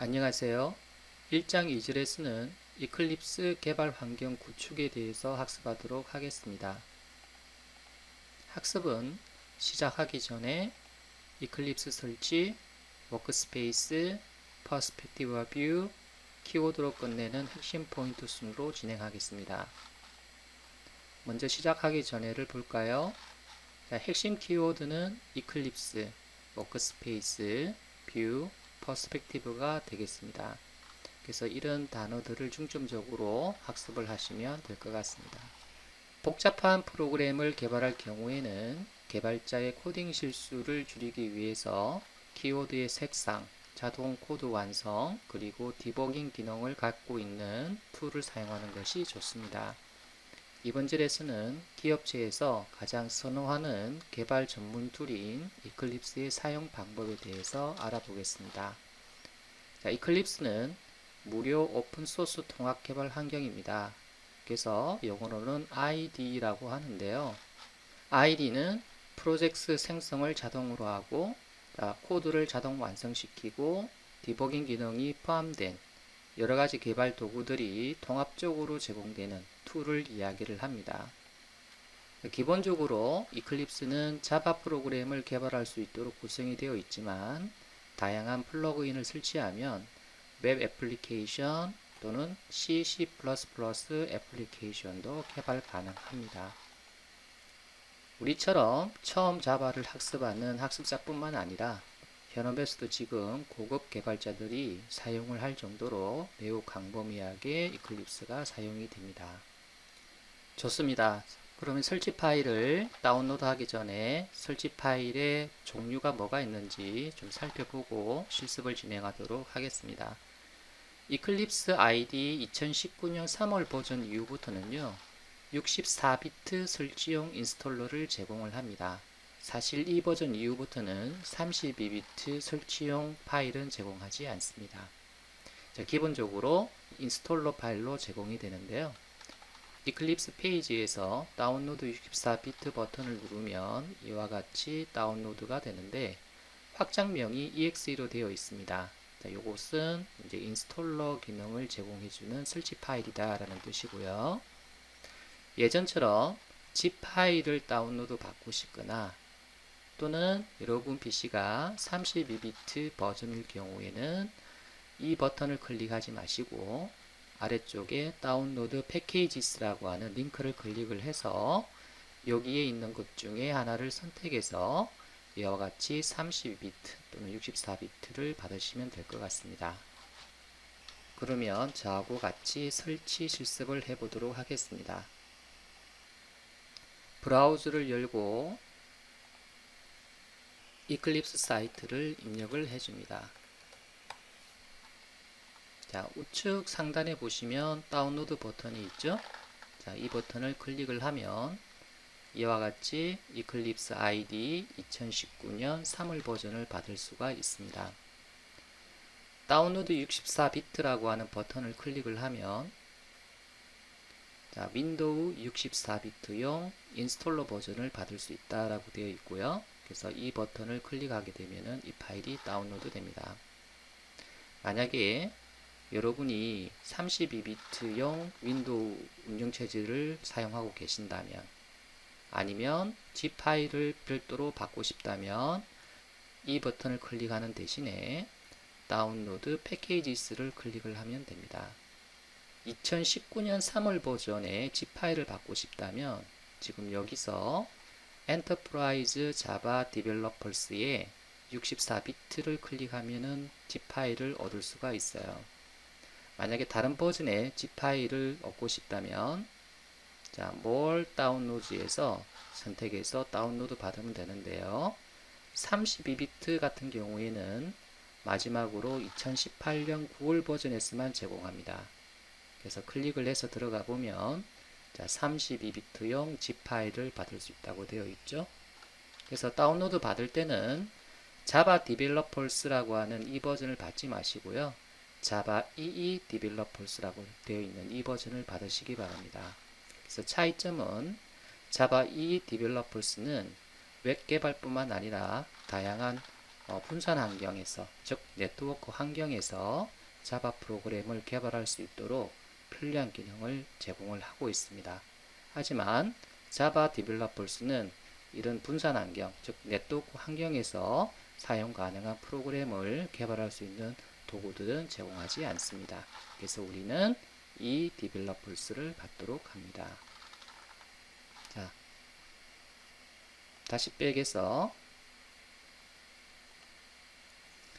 안녕하세요. 1장 2절에 쓰는 이클립스 개발 환경 구축에 대해서 학습하도록 하겠습니다. 학습은 시작하기 전에 이클립스 설치, 워크스페이스, 퍼스펙티브와 뷰, 키워드로 끝내는 핵심 포인트 순으로 진행하겠습니다. 먼저 시작하기 전에를 볼까요? 자, 핵심 키워드는 이클립스, 워크스페이스, 뷰, 퍼스펙티브가 되겠습니다. 그래서 이런 단어들을 중점적으로 학습을 하시면 될 것 같습니다. 복잡한 프로그램을 개발할 경우에는 개발자의 코딩 실수를 줄이기 위해서 키워드의 색상, 자동 코드 완성, 그리고 디버깅 기능을 갖고 있는 툴을 사용하는 것이 좋습니다. 이번 절에서는 기업체에서 가장 선호하는 개발 전문 툴인 이클립스의 사용 방법에 대해서 알아보겠습니다. 자, 이클립스는 무료 오픈소스 통합 개발 환경입니다. 그래서 영어로는 IDE라고 하는데요. ID는 프로젝트 생성을 자동으로 하고 코드를 자동 완성시키고 디버깅 기능이 포함된 여러가지 개발 도구들이 통합적으로 제공되는 툴을 이야기를 합니다. 기본적으로 이클립스는 자바 프로그램을 개발할 수 있도록 구성이 되어 있지만 다양한 플러그인을 설치하면 웹 애플리케이션 또는 C, C++ 애플리케이션도 개발 가능합니다. 우리처럼 처음 자바를 학습하는 학습자뿐만 아니라 현업에서도 지금 고급 개발자들이 사용을 할 정도로 매우 광범위하게 이클립스가 사용이 됩니다. 좋습니다. 그러면 설치 파일을 다운로드 하기 전에 설치 파일의 종류가 뭐가 있는지 좀 살펴보고 실습을 진행하도록 하겠습니다. 이클립스 IDE 2019년 3월 버전 이후부터는요 64비트 설치용 인스톨러를 제공을 합니다. 사실 이 버전 이후부터는 32비트 설치용 파일은 제공하지 않습니다. 자, 기본적으로 인스톨러 파일로 제공이 되는데요. 이클립스 페이지에서 다운로드 64비트 버튼을 누르면 이와 같이 다운로드가 되는데 확장명이 EXE로 되어 있습니다. 자, 이것은 이제 인스톨러 기능을 제공해주는 설치 파일이다 라는 뜻이고요. 예전처럼 zip 파일을 다운로드 받고 싶거나 또는 여러분 PC가 32비트 버전일 경우에는 이 버튼을 클릭하지 마시고 아래쪽에 다운로드 패키지스라고 하는 링크를 클릭을 해서 여기에 있는 것 중에 하나를 선택해서 이와 같이 32비트 또는 64비트를 받으시면 될 것 같습니다. 그러면 저하고 같이 설치 실습을 해보도록 하겠습니다. 브라우저를 열고 이클립스 사이트를 입력을 해줍니다. 자, 우측 상단에 보시면 다운로드 버튼이 있죠? 자, 이 버튼을 클릭을 하면 이와 같이 이클립스 IDE 2019년 3월 버전을 받을 수가 있습니다. 다운로드 64비트라고 하는 버튼을 클릭을 하면 자, 윈도우 64비트용 인스톨러 버전을 받을 수 있다라고 되어 있고요. 그래서 이 버튼을 클릭하게 되면 이 파일이 다운로드 됩니다. 만약에 여러분이 32비트용 윈도우 운영체제를 사용하고 계신다면 아니면 zip 파일을 별도로 받고 싶다면 이 버튼을 클릭하는 대신에 다운로드 패키지스를 클릭을 하면 됩니다. 2019년 3월 버전의 zip 파일을 받고 싶다면 지금 여기서 엔터프라이즈 자바 디벨로퍼스의 64비트를 클릭하면은 zip 파일을 얻을 수가 있어요. 만약에 다른 버전의 zip 파일을 얻고 싶다면 자, more 다운로드에서 선택해서 다운로드 받으면 되는데요. 32비트 같은 경우에는 마지막으로 2018년 9월 버전에서만 제공합니다. 그래서 클릭을 해서 들어가 보면 자, 32비트용 zip 파일을 받을 수 있다고 되어 있죠. 그래서 다운로드 받을 때는 자바 디벨로퍼스라고 하는 이 버전을 받지 마시고요. 자바 EE 디벨로퍼스라고 되어 있는 이 버전을 받으시기 바랍니다. 그래서 차이점은 자바 EE 디벨로퍼스는 웹 개발뿐만 아니라 다양한 분산 환경에서, 즉 네트워크 환경에서 자바 프로그램을 개발할 수 있도록 편리한 기능을 제공을 하고 있습니다. 하지만 자바 디벨로퍼스는 이런 분산 환경, 즉 네트워크 환경에서 사용 가능한 프로그램을 개발할 수 있는 도구들은 제공하지 않습니다. 그래서 우리는 이 디벨로퍼스를 받도록 합니다. 자, 다시 백에서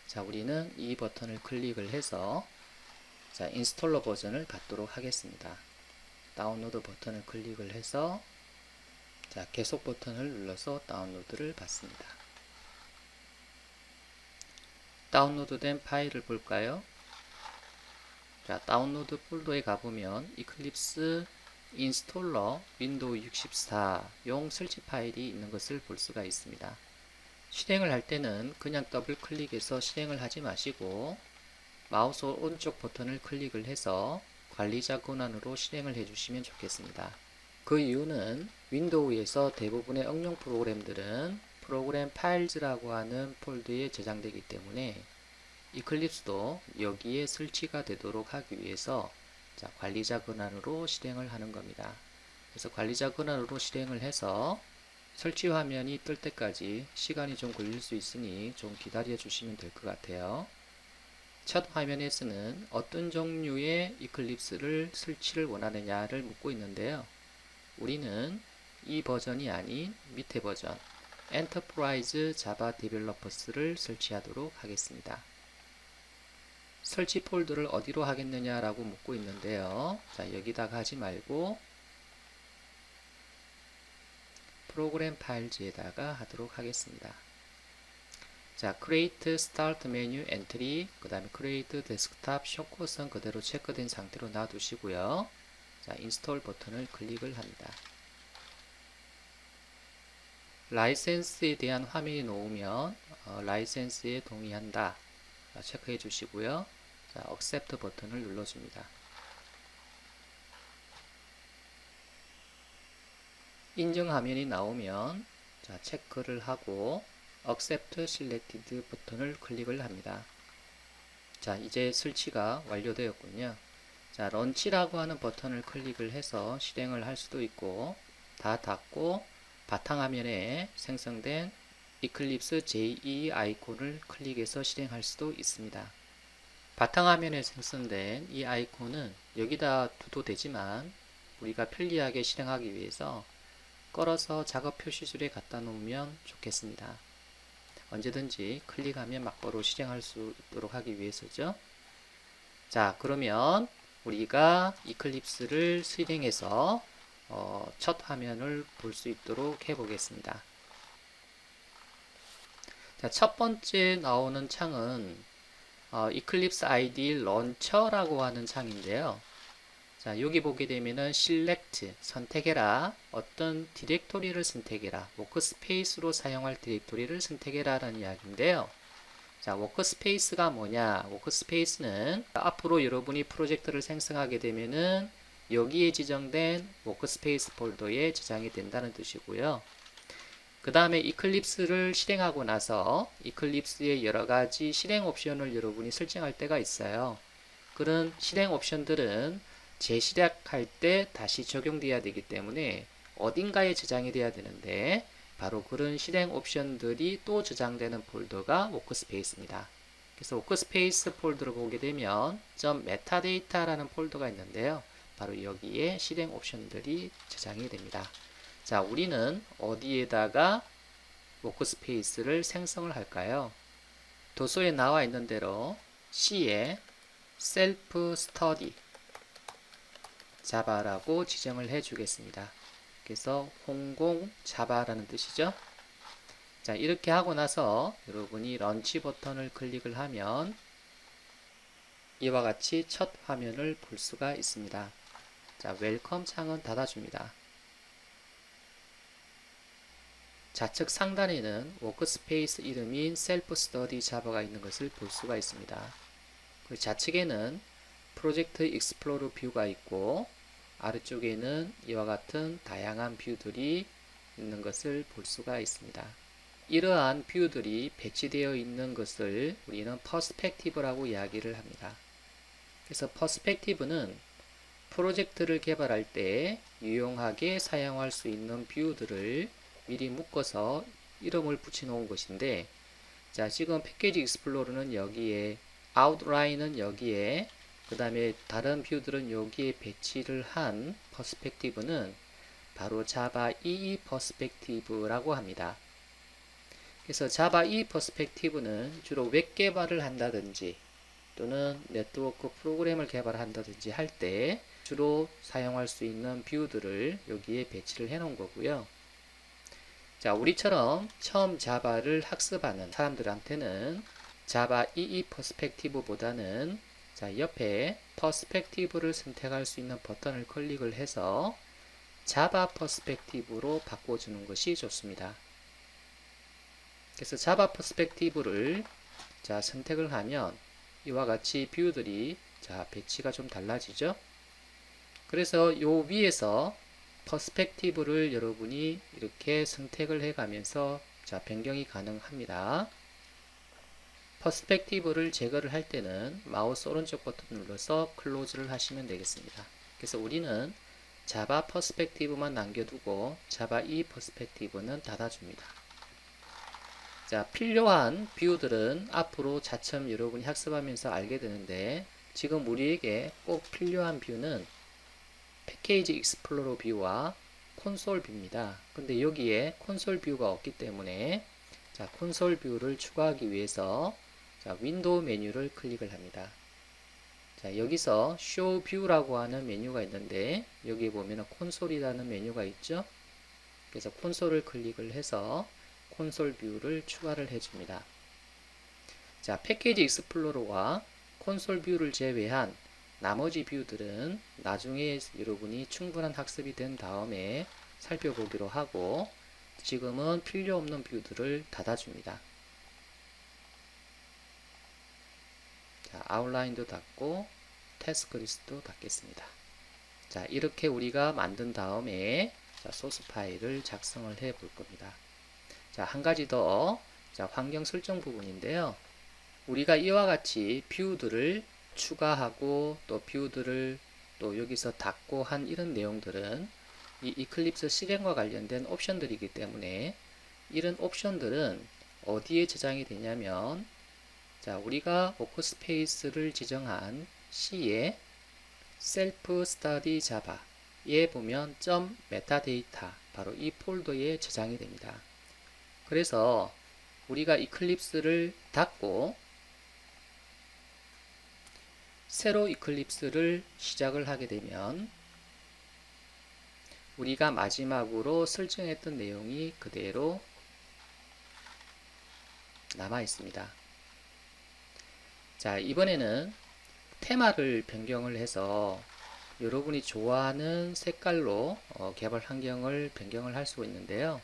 자, 우리는 이 버튼을 클릭을 해서 자, 인스톨러 버전을 받도록 하겠습니다. 다운로드 버튼을 클릭을 해서 자, 계속 버튼을 눌러서 다운로드를 받습니다. 다운로드된 파일을 볼까요? 자, 다운로드 폴더에 가보면 이클립스 인스톨러 윈도우 64용 설치 파일이 있는 것을 볼 수가 있습니다. 실행을 할 때는 그냥 더블 클릭해서 실행을 하지 마시고 마우스 오른쪽 버튼을 클릭을 해서 관리자 권한으로 실행을 해주시면 좋겠습니다. 그 이유는 윈도우에서 대부분의 응용 프로그램들은 프로그램 파일즈라고 하는 폴더에 저장되기 때문에 이클립스도 여기에 설치가 되도록 하기 위해서 자, 관리자 권한으로 실행을 하는 겁니다. 그래서 관리자 권한으로 실행을 해서 설치 화면이 뜰 때까지 시간이 좀 걸릴 수 있으니 좀 기다려 주시면 될 것 같아요. 첫 화면에서는 어떤 종류의 이클립스를 설치를 원하느냐를 묻고 있는데요. 우리는 이 버전이 아닌 밑에 버전 엔터프라이즈 자바 디벨로퍼스를 설치하도록 하겠습니다. 설치 폴더를 어디로 하겠느냐라고 묻고 있는데요. 자, 여기다가 하지 말고 프로그램 파일즈에다가 하도록 하겠습니다. 자, Create Start Menu Entry, 그 다음에 Create Desktop 숏컷은 그대로 체크된 상태로 놔두시고요. 자, 인스톨 버튼을 클릭을 합니다. 라이센스에 대한 화면이 나오면 라이센스에 동의한다 체크해 주시고요. 자, Accept 버튼을 눌러줍니다. 인증 화면이 나오면 자, 체크를 하고 Accept Selected 버튼을 클릭을 합니다. 자, 이제 설치가 완료되었군요. 자, 런치라고 하는 버튼을 클릭을 해서 실행을 할 수도 있고 다 닫고 바탕화면에 생성된 이클립스 JE 아이콘을 클릭해서 실행할 수도 있습니다. 바탕화면에 생성된 이 아이콘은 여기다 둬도 되지만 우리가 편리하게 실행하기 위해서 걸어서 작업 표시줄에 갖다 놓으면 좋겠습니다. 언제든지 클릭하면 막바로 실행할 수 있도록 하기 위해서죠. 자, 그러면 우리가 이클립스를 실행해서 첫 화면을 볼 수 있도록 해 보겠습니다. 자, 첫 번째 나오는 창은 이클립스 IDE 런처라고 하는 창인데요. 자, 여기 보게 되면은 Select, 선택해라. 어떤 디렉토리를 선택해라. 워크스페이스로 사용할 디렉토리를 선택해라 라는 이야기인데요. 자, 워크스페이스가 뭐냐? 워크스페이스는 앞으로 여러분이 프로젝트를 생성하게 되면은 여기에 지정된 워크스페이스 폴더에 저장이 된다는 뜻이고요. 그 다음에 이클립스를 실행하고 나서 이클립스의 여러가지 실행 옵션을 여러분이 설정할 때가 있어요. 그런 실행 옵션들은 재실행할 때 다시 적용돼야 되기 때문에 어딘가에 저장이 돼야 되는데 바로 그런 실행 옵션들이 또 저장되는 폴더가 워크스페이스입니다. 그래서 워크스페이스 폴더를 보게 되면 .metadata라는 폴더가 있는데요. 바로 여기에 실행 옵션들이 저장이 됩니다. 자, 우리는 어디에다가 워크스페이스를 생성을 할까요? 도서에 나와 있는 대로 C에 셀프 스터디 자바라고 지정을 해 주겠습니다. 그래서 홍공 자바라는 뜻이죠. 자, 이렇게 하고 나서 여러분이 런치 버튼을 클릭을 하면 이와 같이 첫 화면을 볼 수가 있습니다. 자, 웰컴 창은 닫아줍니다. 좌측 상단에는 워크스페이스 이름인 셀프 스터디 자바가 있는 것을 볼 수가 있습니다. 그 좌측에는 프로젝트 익스플로러 뷰가 있고 아래쪽에는 이와 같은 다양한 뷰들이 있는 것을 볼 수가 있습니다. 이러한 뷰들이 배치되어 있는 것을 우리는 퍼스펙티브라고 이야기를 합니다. 그래서 퍼스펙티브는 프로젝트를 개발할 때 유용하게 사용할 수 있는 뷰들을 미리 묶어서 이름을 붙여 놓은 것인데, 자, 지금 패키지 익스플로러는 여기에, 아웃라인은 여기에, 그 다음에 다른 뷰들은 여기에 배치를 한 퍼스펙티브는 바로 자바 EE 퍼스펙티브라고 합니다. 그래서 자바 EE 퍼스펙티브는 주로 웹 개발을 한다든지 또는 네트워크 프로그램을 개발한다든지 할 때 주로 사용할 수 있는 뷰들을 여기에 배치를 해 놓은 거고요. 자, 우리처럼 처음 자바를 학습하는 사람들한테는 자바 EE 퍼스펙티브보다는 자, 옆에 퍼스펙티브를 선택할 수 있는 버튼을 클릭을 해서 자바 퍼스펙티브로 바꿔주는 것이 좋습니다. 그래서 자바 퍼스펙티브를 자, 선택을 하면 이와 같이 뷰들이 자, 배치가 좀 달라지죠. 그래서 요 위에서 퍼스펙티브를 여러분이 이렇게 선택을 해 가면서 자, 변경이 가능합니다. 퍼스펙티브를 제거를 할 때는 마우스 오른쪽 버튼 눌러서 클로즈를 하시면 되겠습니다. 그래서 우리는 자바 퍼스펙티브만 남겨두고 자바 E 퍼스펙티브는 닫아줍니다. 자, 필요한 뷰들은 앞으로 차츰 여러분이 학습하면서 알게 되는데, 지금 우리에게 꼭 필요한 뷰는 패키지 익스플로러 뷰와 콘솔 뷰입니다. 근데 여기에 콘솔 뷰가 없기 때문에 자, 콘솔 뷰를 추가하기 위해서 자, 윈도우 메뉴를 클릭을 합니다. 자, 여기서 쇼 뷰라고 하는 메뉴가 있는데 여기 보면 콘솔이라는 메뉴가 있죠. 그래서 콘솔을 클릭을 해서 콘솔 뷰를 추가를 해줍니다. 자, 패키지 익스플로러와 콘솔 뷰를 제외한 나머지 뷰들은 나중에 여러분이 충분한 학습이 된 다음에 살펴보기로 하고, 지금은 필요 없는 뷰들을 닫아줍니다. 자, 아웃라인도 닫고 태스크 리스트도 닫겠습니다. 자, 이렇게 우리가 만든 다음에 자, 소스 파일을 작성을 해 볼 겁니다. 자, 한 가지 더 자, 환경 설정 부분인데요. 우리가 이와 같이 뷰들을 추가하고 또 뷰들을 또 여기서 닫고 한 이런 내용들은 이 이클립스 실행과 관련된 옵션들이기 때문에 이런 옵션들은 어디에 저장이 되냐면 자, 우리가 워크스페이스를 지정한 C에 셀프 스터디 자바에 보면 .metadata 바로 이 폴더에 저장이 됩니다. 그래서 우리가 이클립스를 닫고 새로 이클립스를 시작을 하게 되면 우리가 마지막으로 설정했던 내용이 그대로 남아 있습니다. 자, 이번에는 테마를 변경을 해서 여러분이 좋아하는 색깔로 개발 환경을 변경을 할 수 있는데요.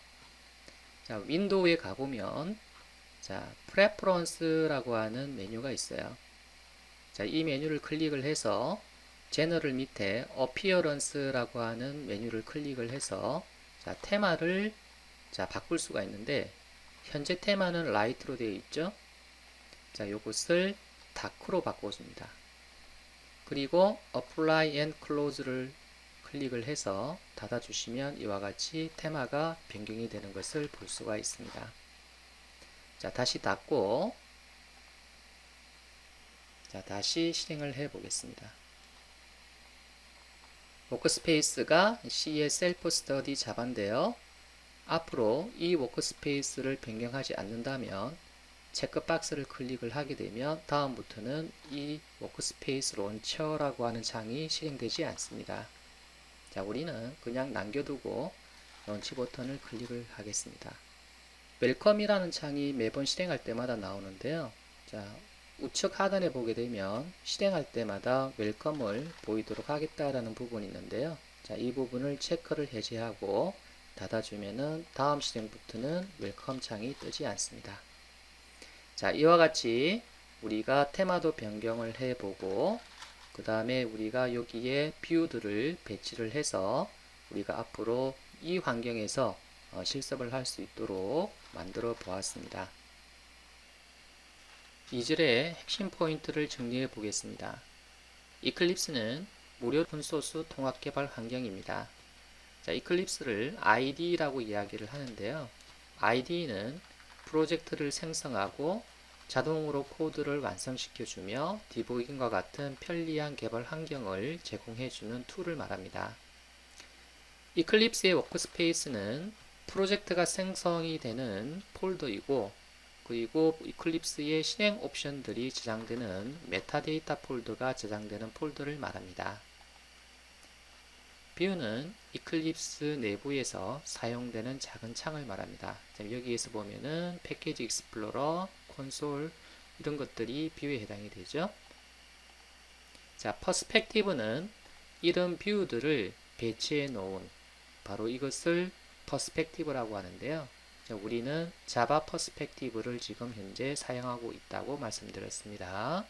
자, 윈도우에 가보면 자, 프레퍼런스라고 하는 메뉴가 있어요. 자, 이 메뉴를 클릭을 해서 제너럴 밑에 어피어런스라고 하는 메뉴를 클릭을 해서 자, 테마를 자, 바꿀 수가 있는데 현재 테마는 라이트로 되어 있죠. 자, 요것을 다크로 바꿔줍니다. 그리고 Apply and Close를 클릭을 해서 닫아주시면 이와 같이 테마가 변경이 되는 것을 볼 수가 있습니다. 자, 다시 닫고 자, 다시 실행을 해 보겠습니다. 워크스페이스가 C의 셀프 스터디 자바인데요. 앞으로 이 워크스페이스를 변경하지 않는다면 체크박스를 클릭을 하게 되면 다음부터는 이 워크스페이스 론처라고 하는 창이 실행되지 않습니다. 자, 우리는 그냥 남겨두고 런치 버튼을 클릭을 하겠습니다. 웰컴이라는 창이 매번 실행할 때마다 나오는데요. 자, 우측 하단에 보게 되면 실행할 때마다 웰컴을 보이도록 하겠다라는 부분이 있는데요. 자, 이 부분을 체크를 해제하고 닫아주면은 다음 실행부터는 웰컴 창이 뜨지 않습니다. 자, 이와 같이 우리가 테마도 변경을 해보고 그 다음에 우리가 여기에 뷰들을 배치를 해서 우리가 앞으로 이 환경에서 실습을 할 수 있도록 만들어 보았습니다. 2절의 핵심 포인트를 정리해 보겠습니다. 이클립스는 무료 오픈소스 통합 개발 환경입니다. 자, 이클립스를 IDE라고 이야기를 하는데요. IDE는 프로젝트를 생성하고 자동으로 코드를 완성시켜주며 디버깅과 같은 편리한 개발 환경을 제공해주는 툴을 말합니다. 이클립스의 워크스페이스는 프로젝트가 생성이 되는 폴더이고, 그리고 이클립스의 실행 옵션들이 저장되는 메타데이터 폴더가 저장되는 폴더를 말합니다. 뷰는 이클립스 내부에서 사용되는 작은 창을 말합니다. 여기에서 보면은 패키지 익스플로러, 콘솔 이런 것들이 뷰에 해당이 되죠. 자, 퍼스펙티브는 이런 뷰들을 배치해 놓은 바로 이것을 퍼스펙티브라고 하는데요. 자, 우리는 자바 퍼스펙티브를 지금 현재 사용하고 있다고 말씀드렸습니다.